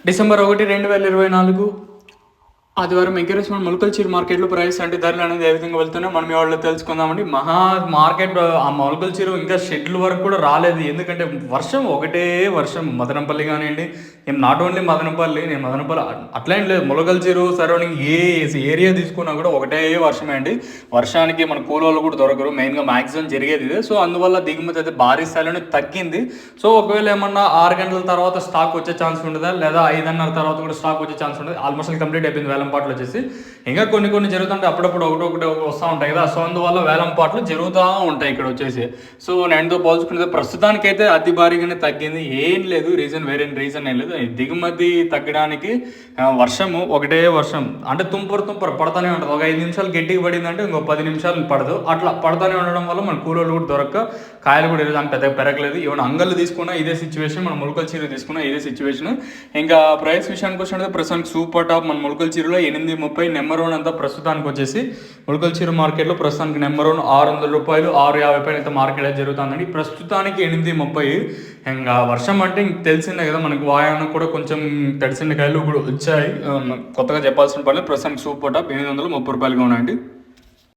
December 1, 2024 ఆదివారం encouragement మొలకల చీర మార్కెట్లో ప్రైస్ అంటే ధరలు అనేది ఏ విధంగా వెళ్తున్నాయి మనం ఈ వాళ్ళు తెలుసుకుందామండి. మార్కెట్ ఆ మొలకల చీర ఇంకా షెడ్ల వరకు కూడా రాలేదు. ఎందుకంటే ఒకటే వర్షం మదనపల్లి కానివ్వండి, నాట్ ఓన్లీ మదనపల్లి, నేను మదనపల్లి అట్లా ఏం లేదు, మొలకల చీర సరౌండింగ్ ఏ ఏరియా తీసుకున్నా కూడా ఒకటే వర్షమే అండి. వర్షానికి మన కూలోళ్ళు కూడా దొరకరు, మెయిన్గా మ్యాక్సిమం జరిగేది ఇదే. సో అందువల్ల దిగుమతి అయితే భారీ స్థాయిలోనే తగ్గింది. సో ఒకవేళ ఏమన్నా 6 గంటల తర్వాత స్టాక్ వచ్చే ఛాన్స్ ఉంటుందా, లేదా 5:30 తర్వాత కూడా స్టాక్ వచ్చే ఛాన్స్ ఉంటుంది. ఆల్మోస్ట్ కంప్లీట్ అయిపోయింది వేలంపాట్లు వచ్చేసి. ఇంకా కొన్ని జరుగుతుంటాయి, అప్పుడప్పుడు ఒకటి వస్తూ ఉంటాయి కదా. సో అందువల్ల వేలంపాట్లు జరుగుతూ ఉంటాయి ఇక్కడ వచ్చేసి. సో నేనుతో పోల్చుకుంటే ప్రస్తుతానికైతే అతి భారీగానే తగ్గింది. ఏం లేదు వేరే రీజన్ ఏం లేదు. దిగుమతి తగ్గడానికి ఒకటే వర్షం అంటే తుంపర పడతానే ఉంటుంది. ఒక 5 నిమిషాలు గట్టిగా పడిందంటే ఇంకో 10 నిమిషాలు పడదు. అట్లా పడతానే ఉండడం వల్ల మన కూలోళ్ళు కూడా దొరక్క కాయలు కూడా ఈరోజు పెద్దగా పెరగలేదు. ఈవెన్ అంగళ్ళు తీసుకున్నా ఇదే సిచ్యువేషన్, మన మొలకల చీర తీసుకున్నా ఇదే సిచ్యువేషన్. ఇంకా ప్రైస్ విషయానికి వచ్చినట్టు ప్రస్తుతానికి సూపర్ టాప్ మన మొలకల చీరలో 830 నెంబర్ 1 అంతా ప్రస్తుతానికి వచ్చేసి మొలకల చీర మార్కెట్లో ప్రస్తుతానికి నెంబర్ 1 600 రూపాయలు 650 అయితే మార్కెట్ అయితే జరుగుతుందండి ప్రస్తుతానికి 830. ఇంకా వర్షం అంటే ఇంక తెలిసిందే కదా మనకు, వాయానికి కూడా కొంచెం తడిసిన కాయలు కూడా వచ్చాయి. కొత్తగా చెప్పాల్సిన పని ప్రస్తుతానికి సూపర్ టాప్ 830 రూపాయలుగా ఉన్నాయండి.